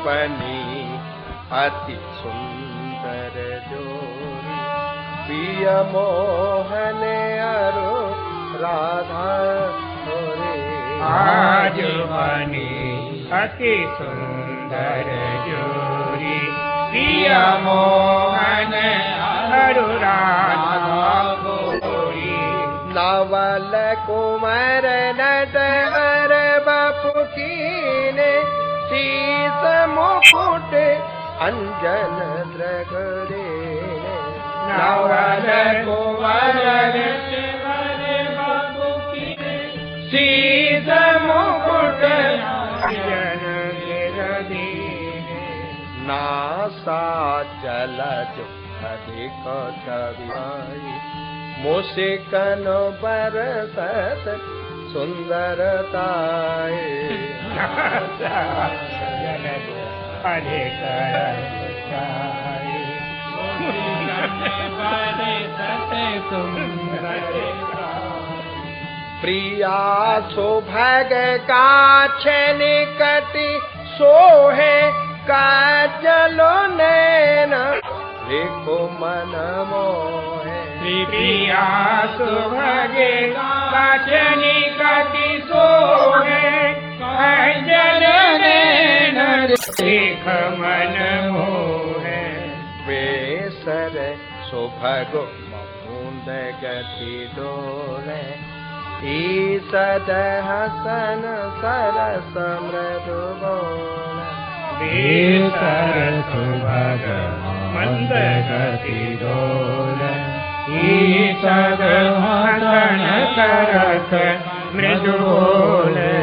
बनी अति सुंदर जोड़ी, प्रिय मोहन अरु राधा रे। आज बनी अति सुंदर जोड़ी, प्रिय मोहन अरु राधा गोरी। नवल कुमार नटवर बपु कीने, शीस मुकुट अंजन द्रगरे। नवल कुमार नटवर बपु कीने, शीस मुकुट अंजन द्रगरे। नासा जलज अधिक छवि, मुस्कान बरसत सुंदरताए। प्रिया सुभग काछ निकटि सोहे, काजलो नैन देखो मन मोहे। प्रिया सुभगे काछ निकटि सोहे, काजलो नैन देख मन मोहे। वेसर सुभग मुकुंद गति डोले, ईसद हसन सरस मृदु बोले। वेसर सुभग मंद गति डोले, ईसद हसन सरस मृदु बोले।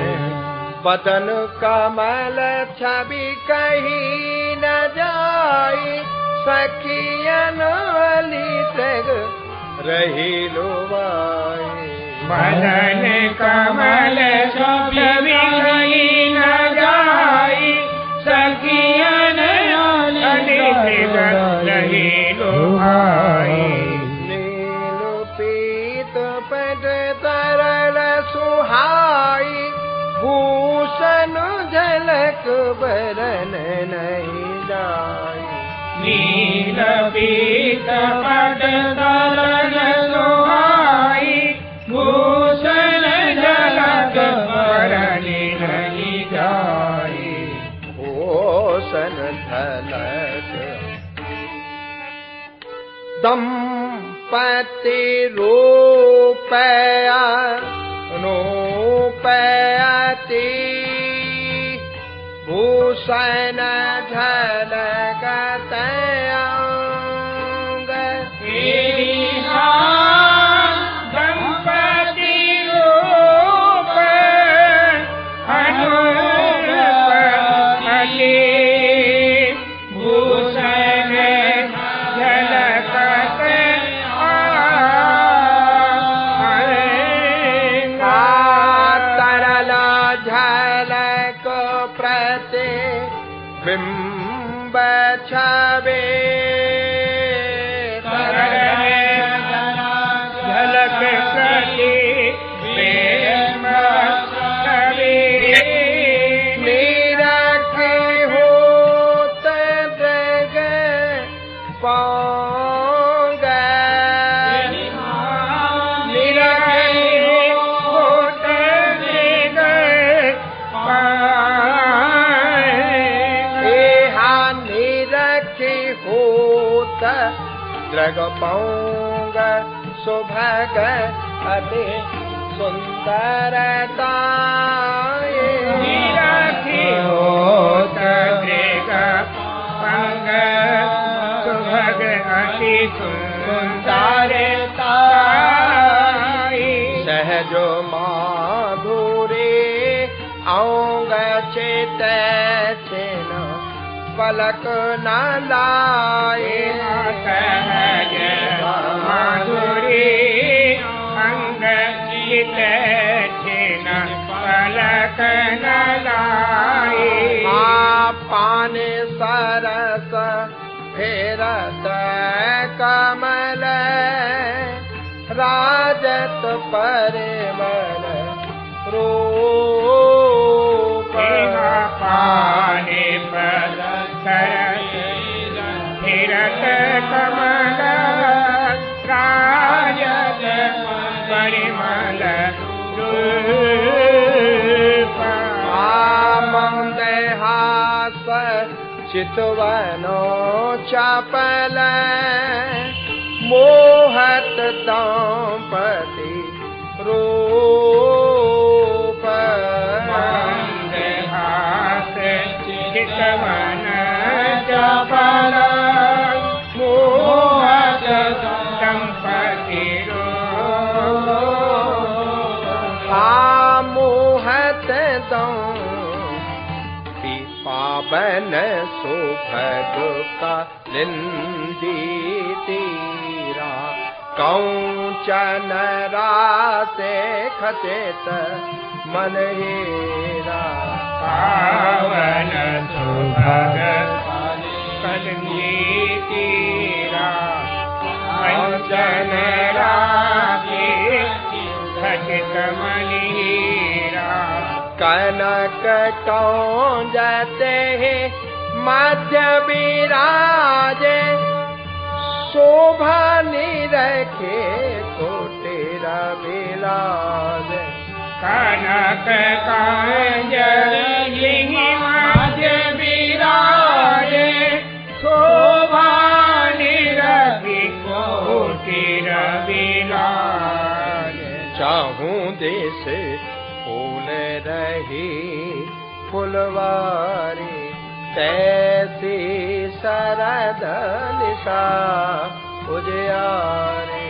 बदन कमल छवि कहीं न जाई, सखियन ललित रही लुभाई। बदन कमल छवि कहीं न जाई, सखियन ललित रही लुभाई। नील पीत पट तरल सुहाई, भूषण झलक बरन नहीं जाई। नील पीत पट तरल सुहाई, भूषण झलक बरन नहीं जाई। भूषण झलक दंपति रूपया रूपयति, भूषण झलकत अंग। दंपति रूप अनुरूपति, भूषण झलकत तरल झलक प्रति बिंब छबे। झलक प्रति बिंब छबे। निरखी होत जग पांग, निरखी होत जग पांग। एहा निरखी होत जग पांग, सुभग अति सुंदरताए। निरखी होत जग पांग, सुभग अति सुंदरताए। सहजो माधुरी औंग चित छिन, पलक न लाए। सहज माधुरी अंग चित छिन, पलक न लाए। पान सरस फेरत कमल, राजत परिमल रूप। पाने पर चितवनो चपल मोहत दंपति रूप हाथ चितवन चपल मोहत दंपति रूप मोहत दंपति पावन सुभग का लिंदी तीरा कौचन रासे खचेत मन हेरा पावन सुभग कलिंदी तीरा कौचन रासे खचेत मन हेरा कनक कौंजते मध्य विराजे शोभा निरखे कोटेर विलाज कनक कांजलि मध्य विराजे शोभा निरखे कोटेर विलाज चाहूं देश फूल रही फुलवारी तैसी शरद निशा उजियारे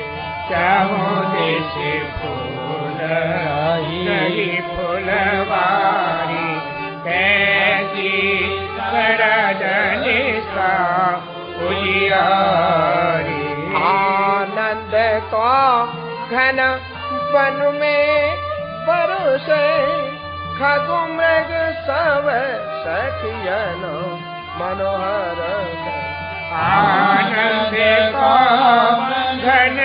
चाहूं देश फूल रही फुलवारी तैसी शरद निशा उजियारी आनंद को घन वन में परोसे खगु मृग सब सखियन मनोहर आनंद को घन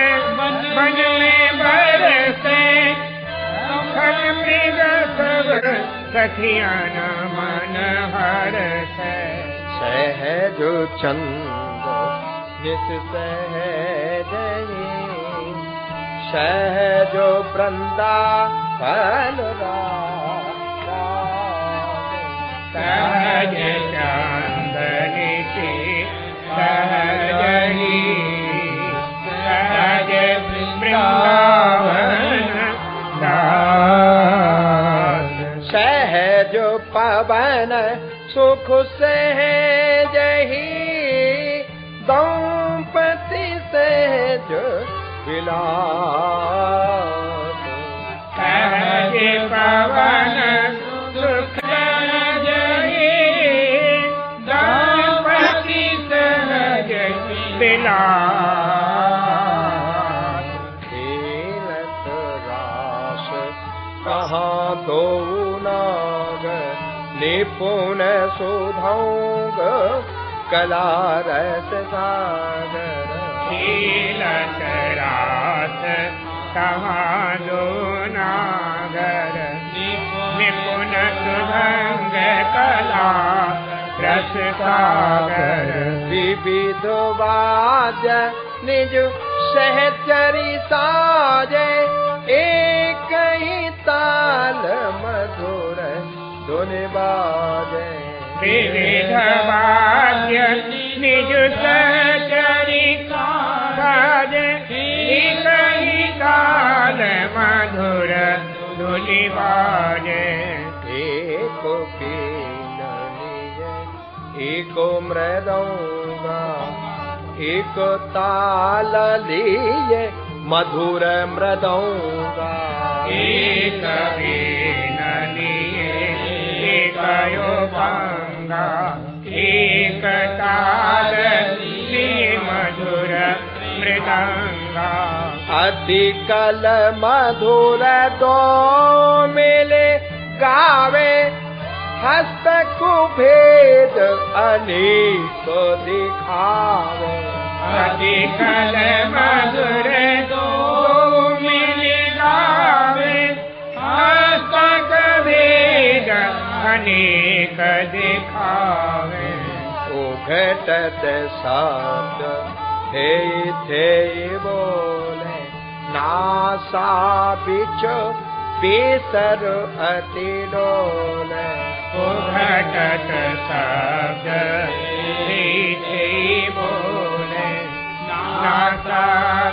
वन में बरसे खग मृग सब सखियन मनोहर सहज चंद जिस सहज सहजो वृंदा फल सहज चांदनी सहज सहज वृंदावन सहज पवन सुख सहज ही दंपति सहज विलास सहज पवन सुख जही दंपति सहज विलास खेलत रास कहाँ दो नाग निपुण सुधौग कला रस सागर खेलत रास कहाँ दो नागर निपुण सुधंग कला रस सागर विविध वाद्य निज सहचरी साजे एक ही ताल मधुर धुन बाजे विविध वाद्य निज सहचरी साजे एक ही ताल मधुर धुन बाजे एक बीन निज एक मृदंगा एक ताल लिए मधुर मृदंगा एक बीन लिए एक योगंगा एक ताल लिए मधुर मृदंगा अधिकल मधुर दो मिले गावे हस्त कुभेद अनेक दिखावे अधिकल मधुर दो मिले गावे हस्त कुभेद अनेक दिखावे उघटत शब्द थे बोले नासा बिच बेसर अति डोले उघटत शब्द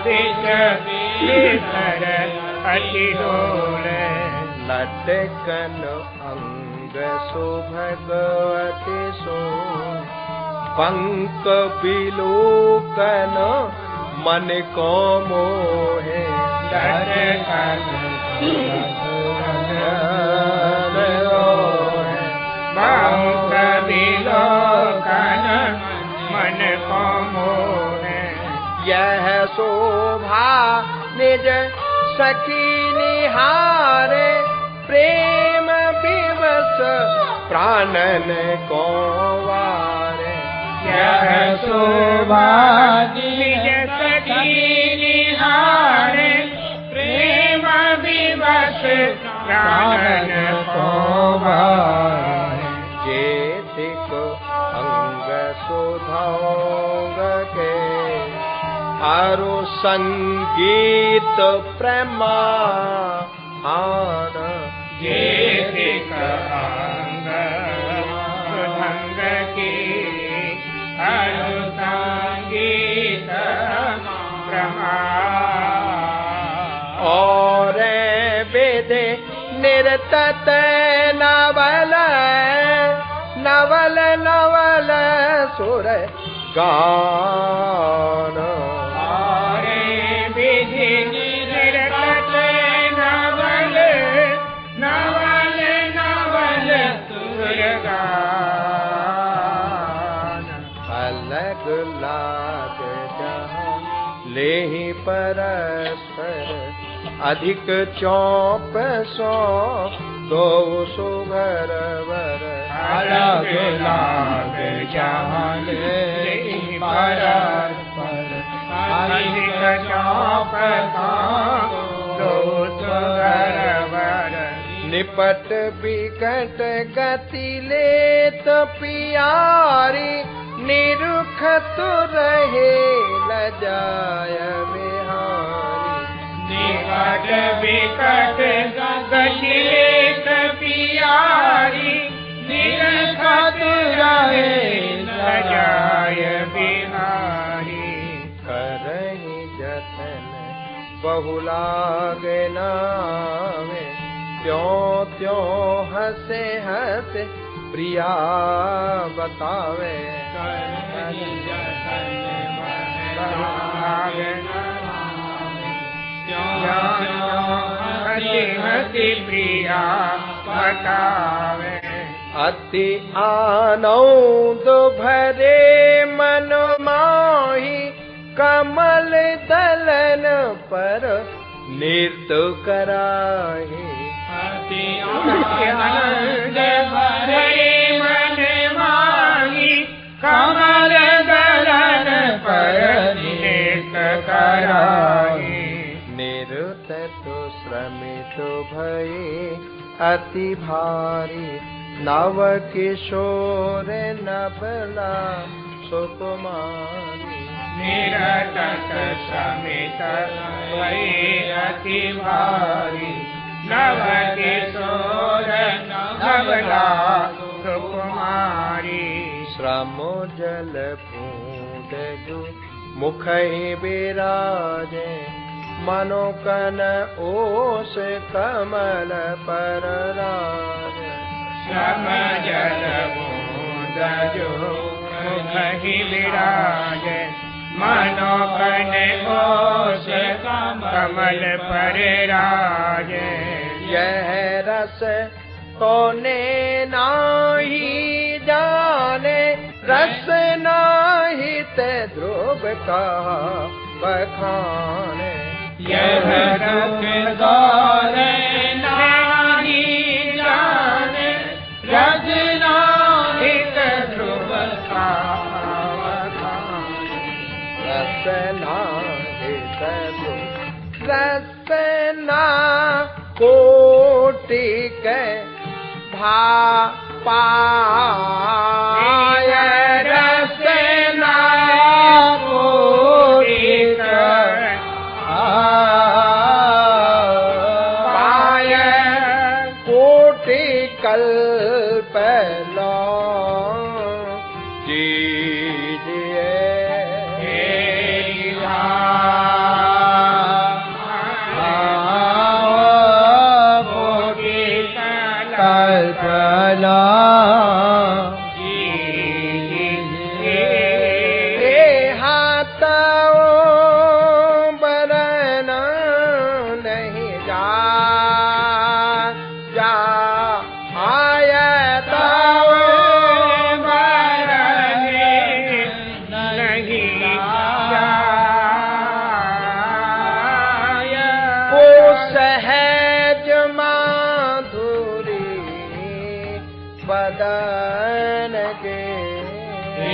बिच बिसर अति डोले लटकन अंग सुभगवती सो पंक बिलोकन मन को मोहे लटकन पंक बिलोकन मन को मोहे यह शोभा निज सखी निहारे प्रेम विवश प्राणन को वारे यह शोभा निज सखी निहारे प्रेम विवश प्राणन को वारे जेतिक अंग सुधौग के आरु संगीत प्रमाण जेतिक अंग सुधंग की आरु संगीत प्रमाण और वेदे निरतत नवल नवल नवल सुर गान विधि निरतत नवल नवल नवल सुर गान अलग लाग जहाँ लेहि परस्पर अधिक चौप सो दो सुभर वर अलग लाग जहाँ लेहि परस्पर अधिक चौप दो सुभर वर निपट बिकट गति लेत पियारी निरुखत रहे लजाय बिहारी निकट बिकट गति लेत पियारी निरुखत रहे लजाय बिहारी करहि जतन बहुलाग नावे त्यों त्यों हंसे हंसे प्रिया बतावे करहि जतन बहुलाग नावे त्यों त्यों हंसी हंसी प्रिया बतावे अति आनंद भरे मन माही कमल दलन पर नृत्य कराही अति आनंद भरे मन माही कमल दलन पर नृत्य कराही निरुत तो श्रमित भये अति भारी नव किशोर नबला सुकुमारी निरतत समित भये अति भारी नव किशोर नबला सुकुमारी श्रम जल बूंद जो मुखहि विराजे मनोकन ओस कमल पर राज श्रम जल बूंद जो मुखहि विराजे मनोकन ओस कमल पर राजे यह रस तोने नाही जाने रस नाही ते ध्रुव का बखाने यह रस तोने नाही जाने रस नाही ते ध्रुव का बखाने रस नाही ते ध्रुव रस ना कोटि के भा पाय रस ना कोटि के पाय कोटि कल्प लो हे के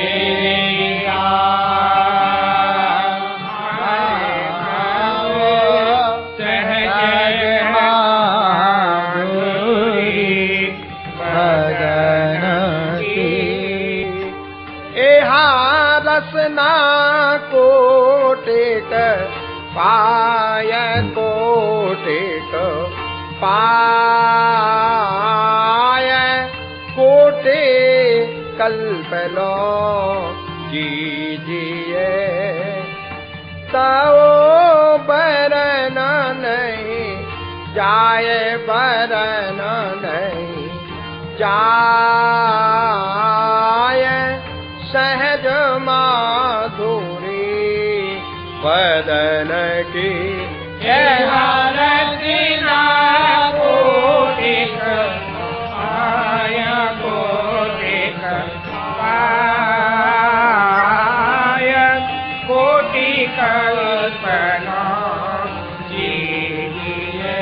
रसना कोटिक पाय कोटिक पाय कोटि कल्पलो कीजिए तव बरन नहीं जाए बरन नहीं जाए सहज माधुरी बदन की रचना कोटिक पाय कोटिक पाय कोटि कल्पना कीजिए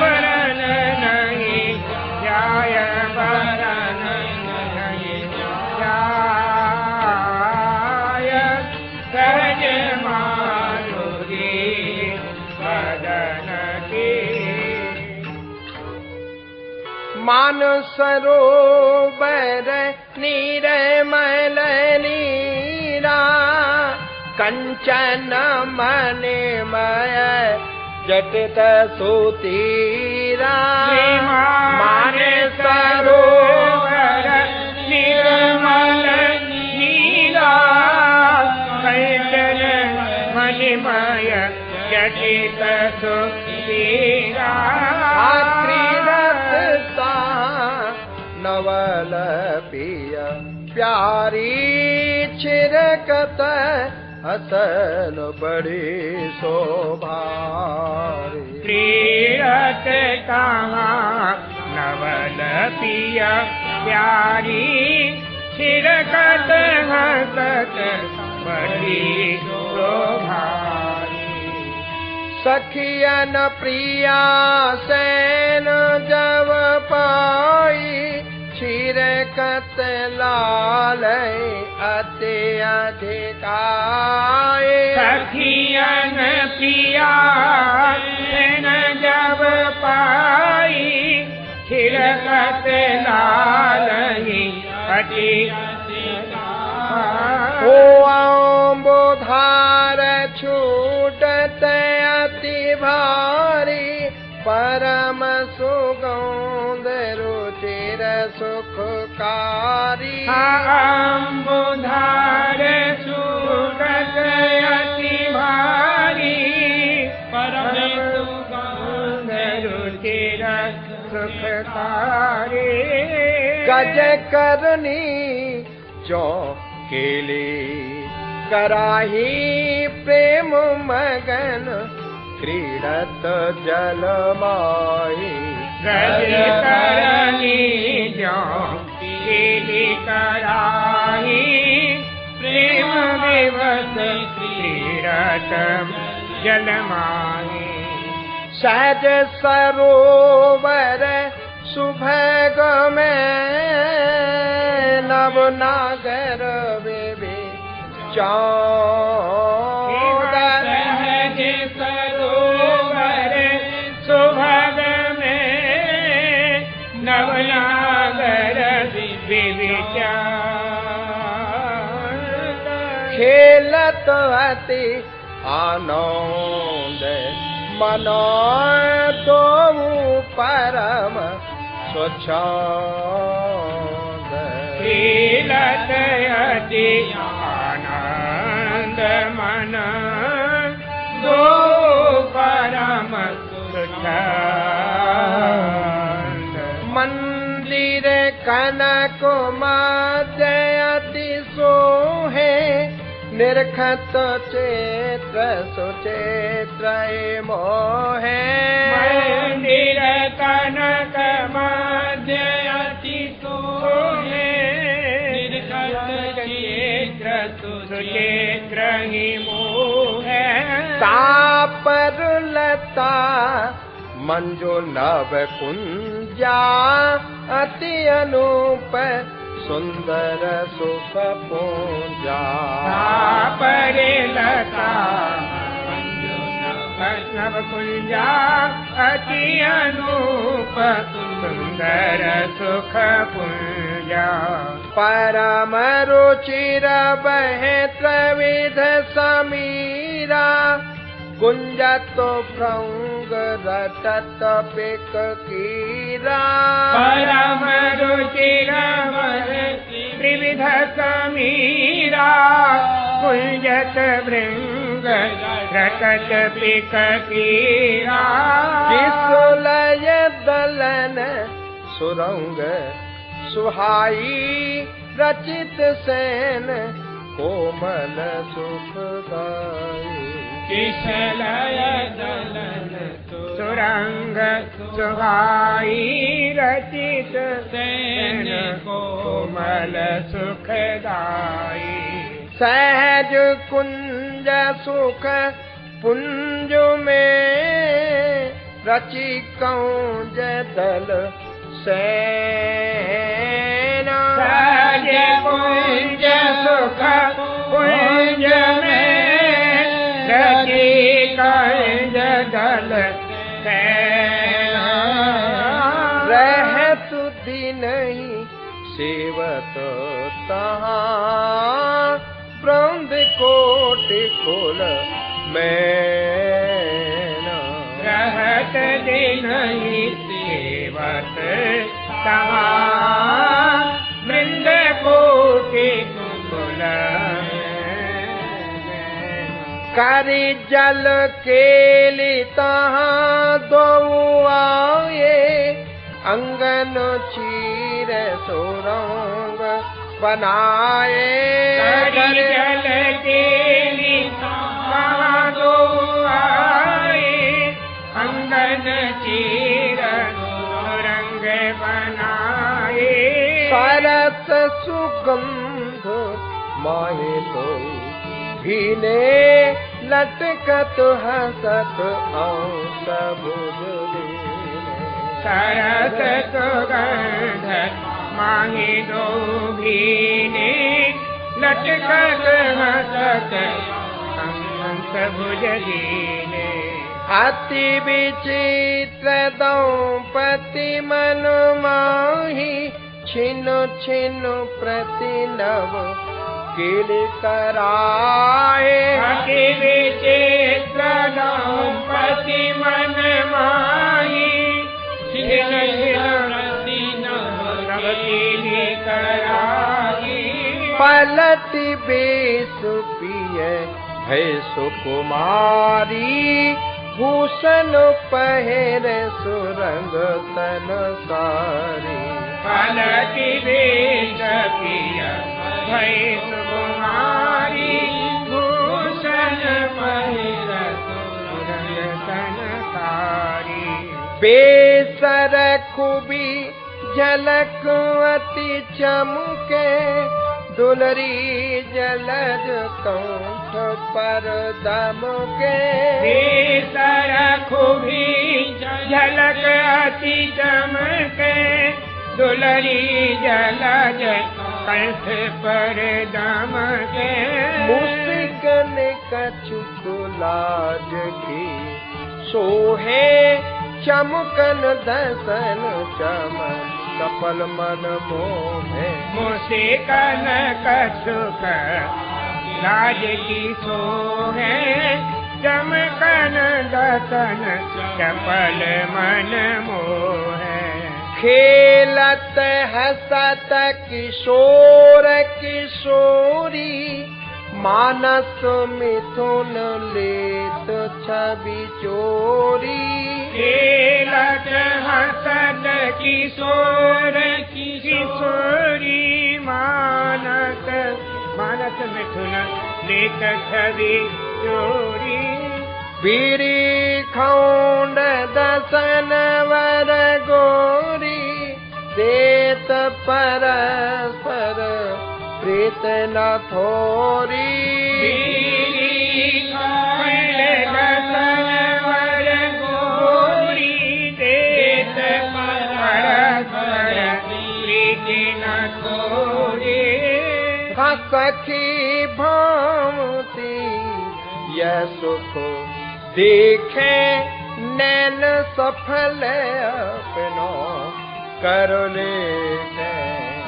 बरन नहीं जाय बरन नहीं जाय सहज माधुरी बदन की मान सरोवर निर्मल नीरा कंचन मणिमय जटित सुतीरा मान सरोवर निर्मल नीरा कंचन मणिमय जटित सुतीरा क्रीडत नवल पिय प्यारी छिरकत हसन बड़ी शोभारी क्रीडत कहाँ नवल पिय प्यारी छिरकत हसत बड़ी शोभारी सखियन प्रिया सेन जब पाई छिरकत लाल अति अधिकाय सखियन प्रिया सेन जब पाई छिरकत लाल अति ओ अम्बुधार छूटत अति भारी परम सुगंध रुचिर सुखकारी अम्बुधार छूटत अति भारी परम सुगंध रुचिर सुखकारी गज करनी जो केली कराही प्रेम मगन क्रीडत जलमाई गज करनी जो केली कराही प्रेम विवश क्रीडत जलमाई सहज सरोवर सुभग में नवनागर बेबी चौदर सहज सरोवर सुभग में नवनागर खेलत अति आनंद मनो तो परम स्वच्छंद खेलत अति आनंद मन दो परम स्वच्छंद मंदिर कनक मध्य अति सोहे निरखत चेत्र सुचेत्र मोहे मंदिर कनक मध्य अति सोहे निरखत चेत्र सुचेत्र मोहे तापर लता मंजो नव कुंजा अति अनूप सुंदर सुख पूंजा परे लता नव कुंजा अति अनूप सुंदर सुख पुंजा परम रुचिर बहे त्रिविध समीरा गुंजत भृंग रटत पिक कीरा परम रुचिर बहे त्रिविध समीरा गुंजत भृंग रटत पिक कीरा किसुलय दलन सुरंग सुहाई रचित सेन कोमल सुखदाई किसलय दलन सुरंग सुहाई रचित सेन कोमल सुखदाई सहज कुंज सुख पुंज में रचि कौंज दल सेना सहज कुंज सुख पुंज में रचि कौंज दल सेना रहत दिन ही सेवत तहाँ ब्रह्म कोटि कुल मैना रहत दिन ही सेवत तहाँ वृंद कोटि कुल करि जल केली तहाँ दो आए अंगन चीर सुरंग बनाए करि जल केली तहाँ दो आए अंगन चीर सुरंग बनाए सरस सुगंध माहे तो भीने लटकत हसत अंश बुझ सरस सुगंध माही दो भीने लटकत हसत अंश भुज दीने अति विचित्र दंपति मन माही छिनु छिनु प्रति नव किल कराए अति विचित्र दंपति मन माही छिनु छिनु प्रति नव किल कराए पलति बेस पिय है सुकुमारी भूषण पहर सुरंग तन सारी पलति बेस पिय है सुकुमारी भूषण पहर सुरंग तन सारी बेसर खूबी झलक अति चमके दुलरी जलज कंठ पर दमके बेसर खूबी झलक अति चमके दुलरी जलज कंठ पर दमके मुस्कन कछुक लाज की सोहे चमकन दसन चमन कपल मन मोहे मुस्कन कछुक लाज की सोहे चमकन दसन चपल मन मोहे खेलत हसत किशोर किशोरी मानस मिथुन लेत छवि चोरी खेलत हसत किशोर किशोरी मानस मिथुन लेत छवि चोरी बीरी खौंड दसन वर गोरी देत परस्पर प्रीत न थोरी तोरे। सखी भावती यह सुख देखे नैन सफल अपनो कर ले।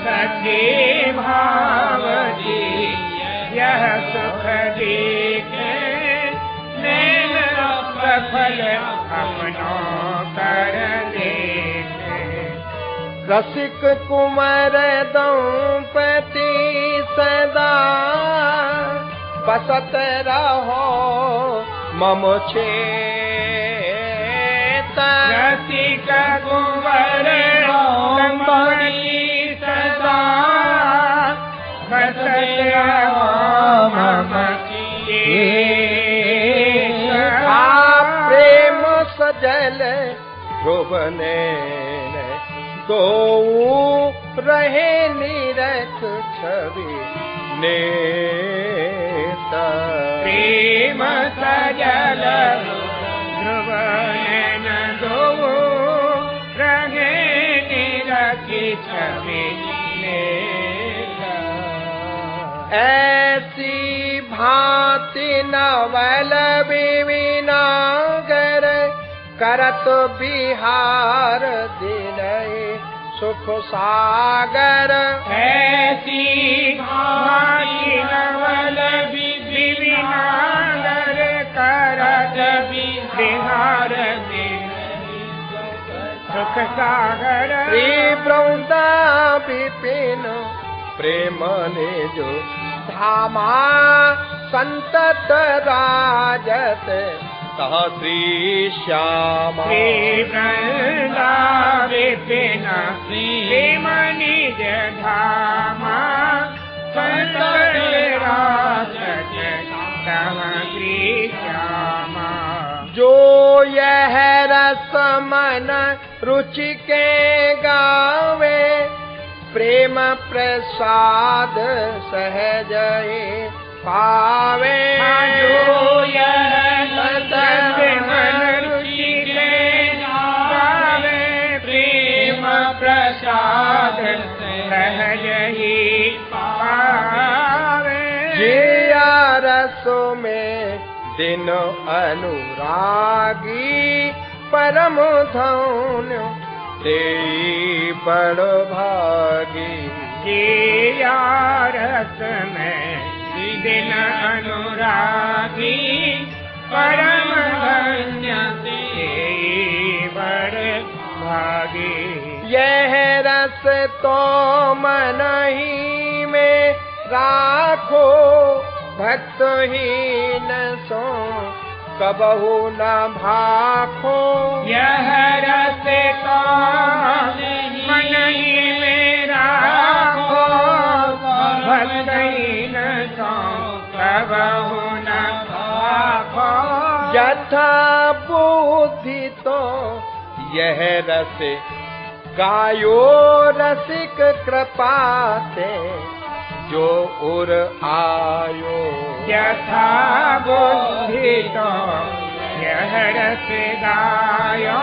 सखी भावती यह सुख देखे नैन सफल अपनो कर ले। रसिक कुंवर दंपति सदा बसत रहो मम चेत। रसिक कुंवर दंपति सदा बसत रहो मम चेत। प्रेम सजल ध्रुवने तो रहे निरख छवि नेता। प्रेम सजल ध्रुवन दो रहे निरख छवि नेता। ऐसी भांति नवल विविनागर करत बिहार दिनय सुख सागर। ऐसी भांति नवल विविनागर करत बिहार दिनय सुख सागर। श्री वृंदा विपिन प्रेम निजो धामा संतत राजत कहा श्री श्यामा। श्री वृंदा विपिन प्रेम निज धामा संतत राजत कहा श्री श्यामा। जो यह रस मन रुचि के गावे प्रेम प्रसाद सहज पावे। जो यह रस मन रुचि के गावे प्रेम प्रसाद सहज ही पावे। जिया रस में दिन अनुरागी परम धन्य तेई बड़ भागी। जिया रस में दिन अनुरागी परम धन्य तेई बड़ भागी। यह रस तो मन ही में राखो भक्तहीन सो कबहु न भाखो। यह रस तो मन ही में राखो भक्तहीन सो कबहु न भाखो। यथा बुद्धि तो यह रस गायो रसिक कृपा से जो उर आयो। यथा बुद्धि तो यह रस गायो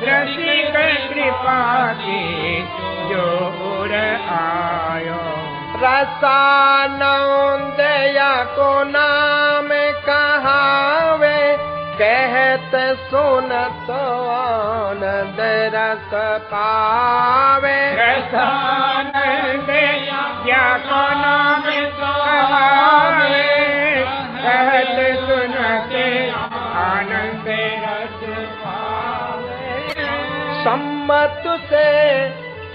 रसिक कृपा से जो उर आयो। रसानंदया को नाम कहावे कहत सुनत आनंद रस पावे। रसानंदया को नाम कहावे कहत सुनत आनंद रस पावे। सम्मत से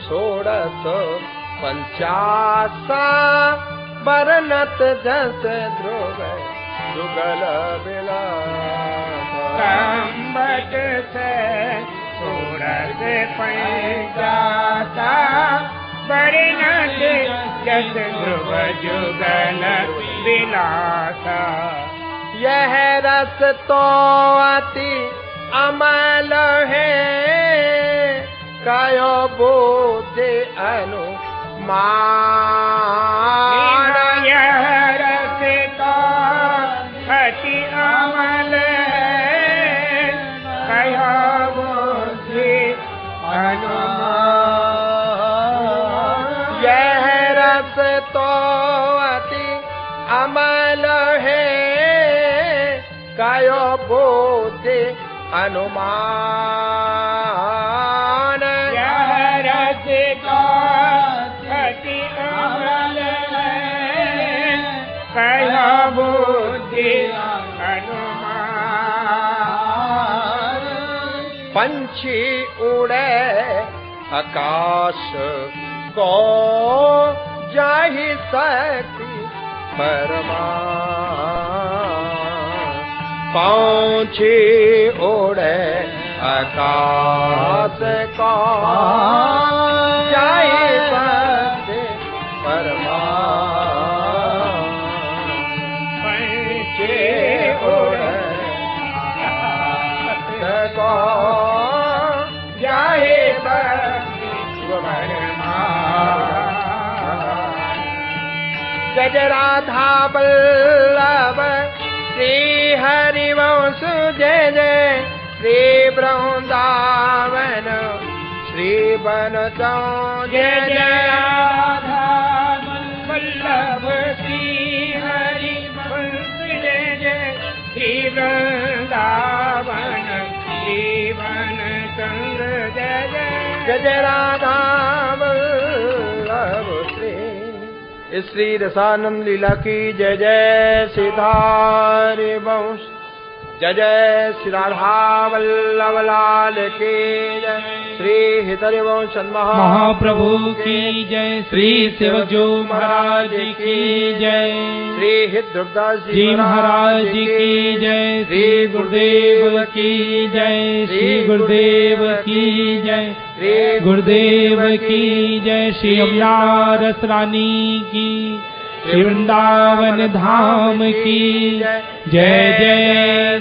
1650 बरनत जस ध्रुव जुगल बिलास। संबत से 1650 बरनत जस ध्रुव जुगल बिलासा। यह रस तो अति अमल है कयो बोधे अनुमान। यह रस तो अति अमल है कयो बोधे अनुमान। रस तो अति अमल है, कयो बुद्धि अनुमान। यह रस तो अति अमल है, कयो बुद्धि अनुमान। पंछी उड़े आकाश को जाहि सकती परमान। पंछी उड़े आकाश को जाहि सकती परमान। पंछी उड़े आकाश को जाहि सकती परमान। जय जय राधा वल्लभ श्री हरिवंश, जय जय श्री वृंदावन श्री बनचौं, जय जय राधा वल्लभ श्री हरिवंश, जय जय श्री वृंदावन श्री बनचंद्र, जय जय जय जय राधा वल्लभ श्री श्री रसानंद लीला की जय जय। सीतारि वंश जय जय। श्री राधा वल्लभ लाल की जय। श्री हितरि वंश महाप्रभु की जय। श्री शिवजो महाराज की जय। श्री हितदास जी महाराज की जय। श्री गुरुदेव की जय। श्री गुरुदेव की जय। श्री गुरुदेव की जय। श्री यमुना रस रानी की, श्री वृंदावन धाम की जय जय